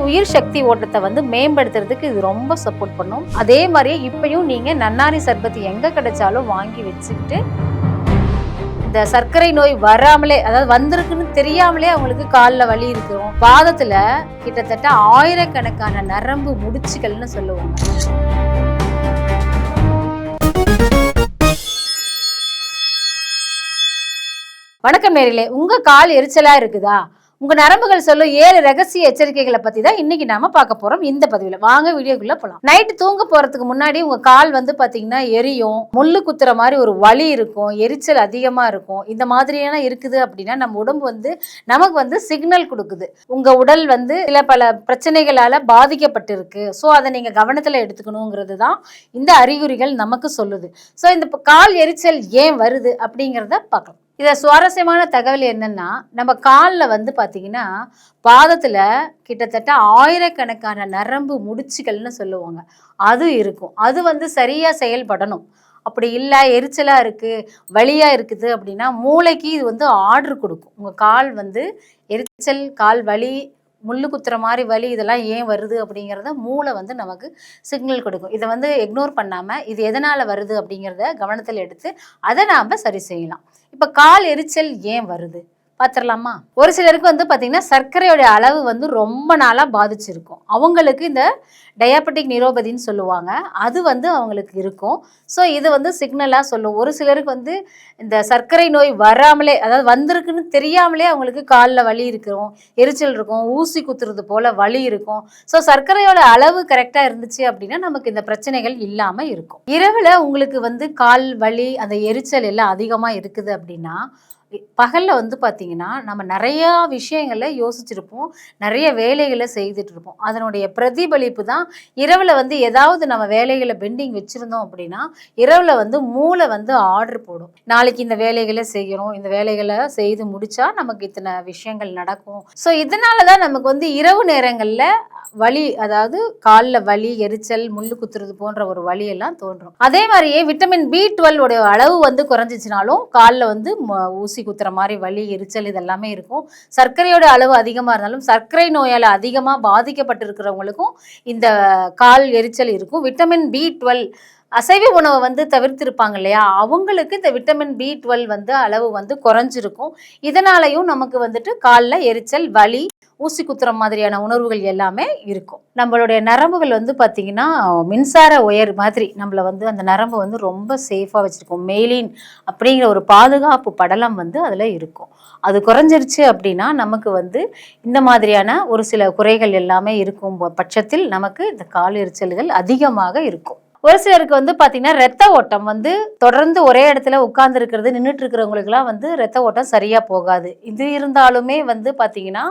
உயிர் சக்தி ஓட்டத்தை வந்து மேம்படுத்துறதுக்கு இது ரொம்ப சப்போர்ட் பண்ணும். அதே மாதிரி இப்பயும் நீங்க நன்னாரி சர்பத்து எங்க கிடைச்சாலும் வாங்கி வச்சுக்கிட்டு இந்த சர்க்கரை நோய் வராமலே, அதாவது வந்திருக்குன்னு தெரியாமலே அவங்களுக்கு காலில் வலி இருக்கும், பாதத்துல கிட்டத்தட்ட ஆயிரக்கணக்கான நரம்பு முடிச்சுகள்னு சொல்லுவாங்க. வணக்கம் நேயர்களே, உங்க கால் எரிச்சலா இருக்குதா? உங்க நரம்புகள் சொல்லும் 7 ரகசிய எச்சரிக்கைகளை பத்தி தான் இன்னைக்கு நாம பார்க்க போறோம். இந்த பதிவுல வாங்க வீடியோக்குள்ள போலாம். நைட்டு தூங்க போறதுக்கு முன்னாடி உங்க கால் வந்து பாத்தீங்கன்னா எரியும், முள்ளு குத்துற மாதிரி ஒரு வலி இருக்கும், எரிச்சல் அதிகமா இருக்கும். இந்த மாதிரியான இருக்குது அப்படின்னா நம்ம உடம்பு வந்து நமக்கு வந்து சிக்னல் கொடுக்குது, உங்க உடல் வந்து சில பல பிரச்சனைகளால பாதிக்கப்பட்டிருக்கு, ஸோ அதை நீங்க கவனத்துல எடுத்துக்கணுங்கிறது தான் இந்த அறிகுறிகள் நமக்கு சொல்லுது. ஸோ இந்த கால் எரிச்சல் ஏன் வருது அப்படிங்கிறத பார்க்கலாம். இதில் சுவாரஸ்யமான தகவல் என்னன்னா, நம்ம காலில் வந்து பார்த்தீங்கன்னா பாதத்தில் கிட்டத்தட்ட ஆயிரக்கணக்கான நரம்பு முடிச்சுகள்னு சொல்லுவாங்க, அது இருக்கும். அது வந்து சரியாக செயல்படணும். அப்படி இல்லை, எரிச்சலாக இருக்குது, வலியாக இருக்குது அப்படின்னா மூளைக்கு இது வந்து ஆர்டர் கொடுக்கும். உங்கள் கால் வந்து எரிச்சல், கால் வலி, முள்ளு குத்துற மாதிரி வலி, இதெல்லாம் ஏன் வருது அப்படிங்கிறத மூளை வந்து நமக்கு சிக்னல் கொடுக்கும். இதை வந்து இக்னோர் பண்ணாமல் இது எதனால் வருது அப்படிங்கிறத கவனத்தில் எடுத்து அதை நாம் சரி செய்யலாம். இப்போ கால் எரிச்சல் ஏன் வருது பார்த்துடலாமா? ஒரு சிலருக்கு வந்து பார்த்தீங்கன்னா சர்க்கரையோட அளவு வந்து ரொம்ப நாளாக பாதிச்சிருக்கும். அவங்களுக்கு இந்த டயாபெட்டிக் நியூரோபதின்னு சொல்லுவாங்க, அது வந்து அவங்களுக்கு இருக்கும். ஸோ இது வந்து சிக்னலாக சொல்லும். ஒரு சிலருக்கு வந்து இந்த சர்க்கரை நோய் வராமலே, அதாவது வந்திருக்குன்னு தெரியாமலே அவங்களுக்கு காலில் வலி இருக்கும், எரிச்சல் இருக்கும், ஊசி குத்துறது போல் வலி இருக்கும். ஸோ சர்க்கரையோட அளவு கரெக்டாக இருந்துச்சு அப்படின்னா நமக்கு இந்த பிரச்சனைகள் இல்லாமல் இருக்கும். இரவில் உங்களுக்கு வந்து கால் வலி, அந்த எரிச்சல் எல்லாம் அதிகமாக இருக்குது அப்படின்னா பகலில் வந்து பார்த்திங்கன்னா நம்ம நிறையா விஷயங்களை யோசிச்சுருப்போம், நிறைய வேலைகளை செய்துட்டு இருப்போம். அதனுடைய பிரதிபலிப்பு தான் இரவில் வந்து ஏதாவது நம்ம வேலைகளை பெண்டிங் வச்சுருந்தோம் அப்படின்னா இரவில் வந்து மூளை வந்து ஆர்டர் போடும், நாளைக்கு இந்த வேலைகளை செய்யணும், இந்த வேலைகளை செய்து முடித்தா நமக்கு இத்தனை விஷயங்கள் நடக்கும். ஸோ இதனால தான் நமக்கு வந்து இரவு நேரங்களில் வலி, அதாவது காலில் வலி, எரிச்சல், முள்ளு குத்துறது போன்ற ஒரு வலியெல்லாம் தோன்றும். அதே மாதிரியே விட்டமின் B12 உடைய அளவு வந்து குறைஞ்சிச்சினாலும் காலில் வந்து ஊசி குத்துற மாதிரி வலி, எரிச்சல் இதெல்லாமே இருக்கும். சர்க்கரையோட அளவு அதிகமாக இருந்தாலும் சர்க்கரை நோயால் அதிகமாக பாதிக்கப்பட்டிருக்கிறவங்களுக்கும் இந்த கால் எரிச்சல் இருக்கும். விட்டமின் B12 அசைவ உணவை வந்து தவிர்த்திருப்பாங்க இல்லையா, அவங்களுக்கு இந்த விட்டமின் B12 வந்து அளவு வந்து குறைஞ்சிருக்கும். இதனாலையும் நமக்கு வந்துட்டு காலில் எரிச்சல், வலி, ஊசி குத்துற மாதிரியான உணர்வுகள் எல்லாமே இருக்கும். நம்மளுடைய நரம்புகள் வந்து பார்த்தீங்கன்னா மின்சார ஒயர் மாதிரி நம்மளை வந்து அந்த நரம்பு வந்து ரொம்ப சேஃபாக வச்சுருக்கோம். மெயிலின் அப்படிங்கிற ஒரு பாதுகாப்பு படலம் வந்து அதில் இருக்கும். அது குறைஞ்சிருச்சு அப்படின்னா நமக்கு வந்து இந்த மாதிரியான ஒரு சில குறைகள் எல்லாமே இருக்கும் பட்சத்தில் நமக்கு இந்த கால் எரிச்சல்கள் அதிகமாக இருக்கும். ஒரு சிலருக்கு வந்து பார்த்தீங்கன்னா ரத்த ஓட்டம் வந்து தொடர்ந்து ஒரே இடத்துல உட்கார்ந்து இருக்கிறது, நின்றுட்டு இருக்கிறவங்களுக்குலாம் வந்து ரத்த ஓட்டம் சரியாக போகாது. இது இருந்தாலுமே வந்து பார்த்தீங்கன்னா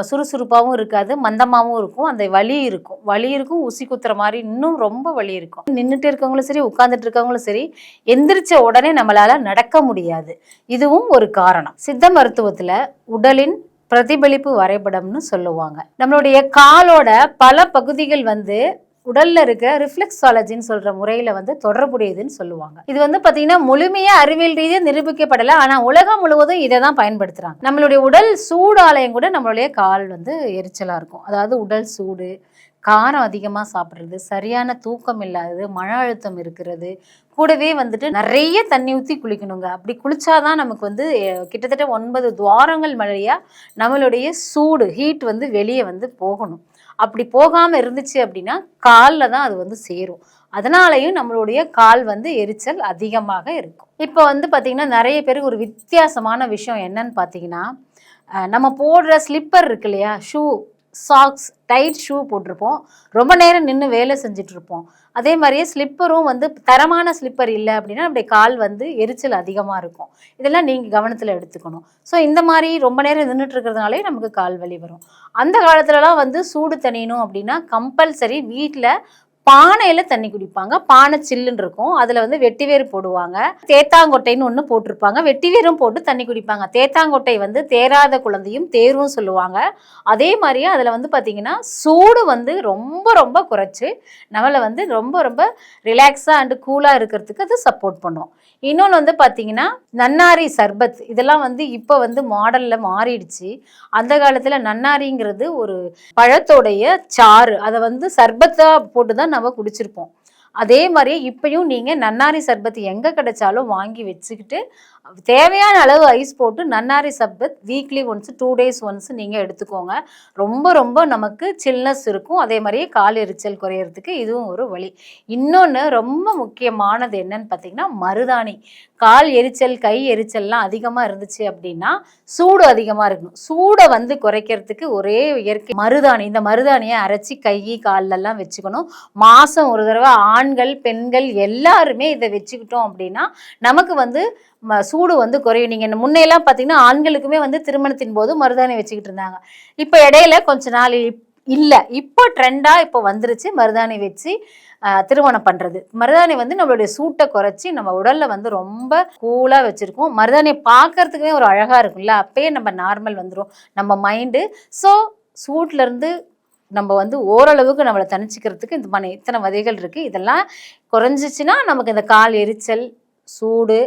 சுறுசுறுப்பாகவும் இருக்காது, மந்தமாகவும் இருக்கும், அந்த வலி இருக்கும், ஊசி குத்துற மாதிரி இன்னும் ரொம்ப வலி இருக்கும். நின்றுட்டு இருக்கவங்களும் சரி, உட்கார்ந்துட்டு இருக்கவங்களும் சரி, எந்திரிச்ச உடனே நம்மளால நடக்க முடியாது. இதுவும் ஒரு காரணம். சித்த மருத்துவத்தில் உடலின் பிரதிபலிப்பு வரைபடம்னு சொல்லுவாங்க. நம்மளுடைய காலோட பல பகுதிகள் வந்து உடல்ல இருக்க ரிஃப்ளெக்ஸாலஜின்னு சொல்ற முறையில வந்து தொடர்புடையதுன்னு சொல்லுவாங்க. இது வந்து பாத்தீங்கன்னா முழுமையா அறிவியல் ரீதியாக நிரூபிக்கப்படலை, ஆனா உலகம் முழுவதும் இதை தான் பயன்படுத்துறாங்க. நம்மளுடைய உடல் சூடாலயம் கூட நம்மளுடைய கால் வந்து எரிச்சலா இருக்கும். அதாவது உடல் சூடு, காரம் அதிகமாக சாப்பிட்றது, சரியான தூக்கம் இல்லாதது, மன அழுத்தம் இருக்கிறது, கூடவே வந்துட்டு நிறைய தண்ணி ஊற்றி குளிக்கணுங்க. அப்படி குளிச்சாதான் நமக்கு வந்து கிட்டத்தட்ட 9 துவாரங்கள் வழியா நம்மளுடைய சூடு, ஹீட் வந்து வெளியே வந்து போகணும். அப்படி போகாமல் இருந்துச்சு அப்படின்னா காலில் தான் அது வந்து சேரும். அதனாலையும் நம்மளுடைய கால் வந்து எரிச்சல் அதிகமாக இருக்கும். இப்போ வந்து பார்த்திங்கன்னா நிறைய பேருக்கு ஒரு வித்தியாசமான விஷயம் என்னன்னு பார்த்தீங்கன்னா, நம்ம போடுற ஸ்லிப்பர் இருக்கு இல்லையா, ஷூ, சாக்ஸ், டைட் ஷூ போட்டிருப்போம், ரொம்ப நேரம் நின்று வேலை செஞ்சுட்டு இருப்போம். அதே மாதிரியே ஸ்லிப்பரும் வந்து தரமான ஸ்லிப்பர் இல்லை அப்படின்னா நம்முடைய கால் வந்து எரிச்சல் அதிகமாக இருக்கும். இதெல்லாம் நீங்கள் கவனத்தில் எடுத்துக்கணும். ஸோ இந்த மாதிரி ரொம்ப நேரம் நின்றுட்டு இருக்கிறதுனாலே நமக்கு கால் வலி வரும். அந்த காலத்துலலாம் வந்து சூடு தணியணும் அப்படின்னா கம்பல்சரி வீட்டில் பானையில தண்ணி குடிப்பாங்க. பானை சில்லுன்னு இருக்கும். அதுல வந்து வெட்டிவேர் போடுவாங்க. தேத்தாங்கொட்டைன்னு ஒண்ணு போட்டிருப்பாங்க. வெட்டிவேரும் போட்டு தண்ணி குடிப்பாங்க. தேத்தாங்கொட்டை வந்து தேராத குழந்தையும் தேரும் சொல்லுவாங்க. அதே மாதிரியே அதுல வந்து பாத்தீங்கன்னா சூடு வந்து ரொம்ப ரொம்ப குறைச்சு நம்மள வந்து ரொம்ப ரொம்ப ரிலாக்ஸா அண்ட் கூலா இருக்கிறதுக்கு அது சப்போர்ட் பண்ணும். இன்னொன்று வந்து பார்த்தீங்கன்னா நன்னாரி சர்பத் இதெல்லாம் வந்து இப்போ வந்து மாடல்ல மாறிடுச்சு. அந்த காலத்துல நன்னாரிங்கிறது ஒரு பழத்தோடைய சாறு அதை வந்து சர்பத்தா போட்டு தான் நம்ம குடிச்சிருப்போம். அதே மாதிரி இப்பயும் நீங்க நன்னாரி சர்பத் எங்க கிடைச்சாலும் வாங்கி வச்சுக்கிட்டு தேவையான அளவு ஐஸ் போட்டு நன்னாரி சர்பத் வீக்லி ஒன்ஸ் 2 days ஒன்ஸ் நீங்க எடுத்துக்கோங்க. ரொம்ப ரொம்ப நமக்கு சில்னஸ் இருக்கும். அதே மாதிரியே கால் எரிச்சல் குறையறதுக்கு இதுவும் ஒரு வழி. இன்னொன்று ரொம்ப முக்கியமானது என்னன்னு பார்த்தீங்கன்னா மருதாணி. கால் எரிச்சல் கை எரிச்சல்லாம் அதிகமாக இருந்துச்சு அப்படின்னா சூடு அதிகமாக இருக்கணும். சூடை வந்து குறைக்கிறதுக்கு ஒரே இயற்கை மருதாணி. இந்த மருதாணியை அரைச்சி கை கால்லெல்லாம் வச்சுக்கணும். மாதம் ஒரு தடவை ஆண்கள் பெண்கள் எல்லாருமே இதை வச்சுக்கிட்டோம் அப்படின்னா நமக்கு வந்து சூடு வந்து குறையும். நீங்கள் முன்னையெல்லாம் பார்த்தீங்கன்னா ஆண்களுக்குமே வந்து திருமணத்தின் போது மருதாணி வச்சுக்கிட்டு இருந்தாங்க. இப்போ இடையில கொஞ்ச நாள் இல்லை, இப்போ ட்ரெண்டாக இப்போ வந்துருச்சு மருதாணி வச்சு திருமணம் பண்ணுறது. மருதாணி வந்து நம்மளுடைய சூட்டை குறைச்சி நம்ம உடலில் வந்து ரொம்ப கூலாக வச்சுருக்கோம். மருதாணியை பார்க்கறதுக்குமே ஒரு அழகாக இருக்கும்ல, அப்பயே நம்ம நார்மல் வந்துடும் நம்ம மைண்டு. ஸோ சூட்லேருந்து நம்ம வந்து ஓரளவுக்கு நம்மளை தணிச்சிக்கிறதுக்கு இந்த மாதிரி இத்தனை வகைகள் இருக்குது. இதெல்லாம் குறைஞ்சிச்சின்னா நமக்கு இந்த கால் எரிச்சல் சூடு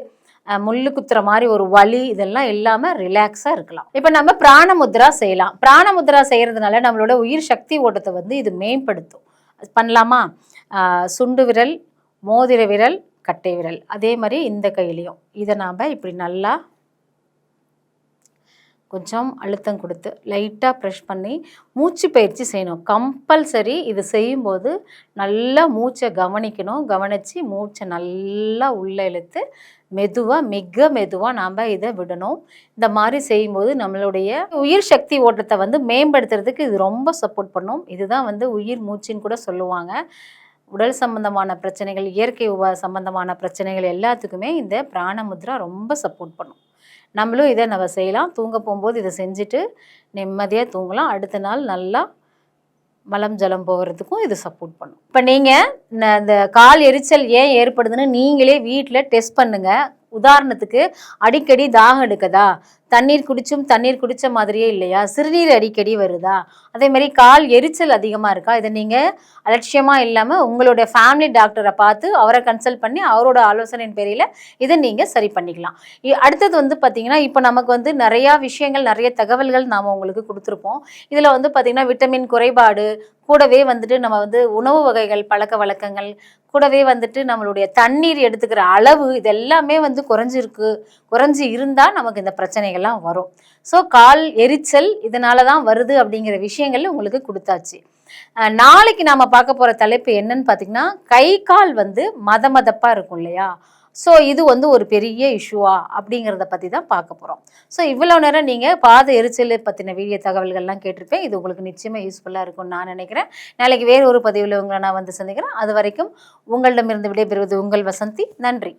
முள்ளு குத்துற மாதிரி ஒரு வலி இதெல்லாம் இல்லாமல் ரிலாக்ஸாக இருக்கலாம். இப்போ நம்ம பிராணமுத்ரா செய்யலாம். பிராணமுத்ரா செய்கிறதுனால நம்மளோட உயிர் சக்தி ஓட்டத்தை வந்து இது மேம்படுத்தும். பண்ணலாமா? சுண்டு விரல், மோதிர விரல், கட்டை விரல், அதே மாதிரி இந்த கையிலையும் இதை நாம் இப்படி நல்லா கொஞ்சம் அழுத்தம் கொடுத்து லைட்டாக ப்ரெஷ் பண்ணி மூச்சு பயிற்சி செய்யணும். கம்பல்சரி இது செய்யும்போது நல்லா மூச்சை கவனிக்கணும். கவனித்து மூச்சை நல்லா உள்ளே இழுத்து மெதுவாக மிக மெதுவாக நாம் இதை விடணும். இந்த மாதிரி செய்யும்போது நம்மளுடைய உயிர் சக்தி ஓட்டத்தை வந்து மேம்படுத்துறதுக்கு இது ரொம்ப சப்போர்ட் பண்ணும். இதுதான் வந்து உயிர் மூச்சின்னு கூட சொல்லுவாங்க. உடல் சம்பந்தமான பிரச்சனைகள், இயற்கை சம்பந்தமான பிரச்சனைகள் எல்லாத்துக்குமே இந்த பிராணமுத்ரா ரொம்ப சப்போர்ட் பண்ணும். நம்மளும் இதை நம்ம செய்யலாம். தூங்க போகும்போது இதை செஞ்சுட்டு நிம்மதியாக தூங்கலாம். அடுத்த நாள் நல்லா மலம் ஜலம் போகிறதுக்கும் இது சப்போர்ட் பண்ணும். இப்போ நீங்கள் இந்த கால் எரிச்சல் ஏன் ஏற்படுதுன்னு நீங்களே வீட்டில் டெஸ்ட் பண்ணுங்கள். உதாரணத்துக்கு அடிக்கடி தாகம் எடுக்குதா, தண்ணீர் குடிச்ச மாதிரியே இல்லையா, சிறுநீர் அடிக்கடி வருதா, அதே மாதிரி கால் எரிச்சல் அதிகமாக இருக்கா, இதை நீங்கள் அலட்சியமாக இல்லாமல் உங்களுடைய ஃபேமிலி டாக்டரை பார்த்து அவரை கன்சல்ட் பண்ணி அவரோட ஆலோசனையின் பேரில் இதை நீங்கள் சரி பண்ணிக்கலாம். அடுத்தது வந்து பார்த்திங்கன்னா இப்போ நமக்கு வந்து நிறையா விஷயங்கள் நிறைய தகவல்கள் நாம் உங்களுக்கு கொடுத்துருப்போம். இதில் வந்து பார்த்திங்கன்னா விட்டமின் குறைபாடு கூடவே வந்துட்டு நம்ம வந்து உணவு வகைகள் பழக்க வழக்கங்கள் கூடவே வந்துட்டு நம்மளுடைய தண்ணீர் எடுத்துக்கிற அளவு இதெல்லாமே வந்து குறைஞ்சி இருந்தால் நமக்கு இந்த பிரச்சனைகள்லாம் வரும். ஸோ கால் எரிச்சல் இதனால தான் வருது அப்படிங்கிற விஷயங்கள் உங்களுக்கு கொடுத்தாச்சு. நாளைக்கு நாம் பார்க்க போகிற தலைப்பு என்னன்னு பார்த்தீங்கன்னா கை கால் வந்து மதப்பாக இருக்கும் இல்லையா, ஸோ இது வந்து ஒரு பெரிய இஷ்யூவா அப்படிங்கிறத பற்றி தான் பார்க்க போகிறோம். ஸோ இவ்வளோ நேரம் நீங்கள் பாத எரிச்சல் பற்றின வீடியோ தகவல்கள்லாம் கேட்டிருப்பேன். இது உங்களுக்கு நிச்சயமாக யூஸ்ஃபுல்லாக இருக்கும்னு நான் நினைக்கிறேன். நாளைக்கு வேறு ஒரு பதிவில் உங்களை நான் வந்து சந்திக்கிறேன். அது வரைக்கும் உங்களிடமிருந்து விடைபெறுவது உங்கள் வசந்தி. நன்றி.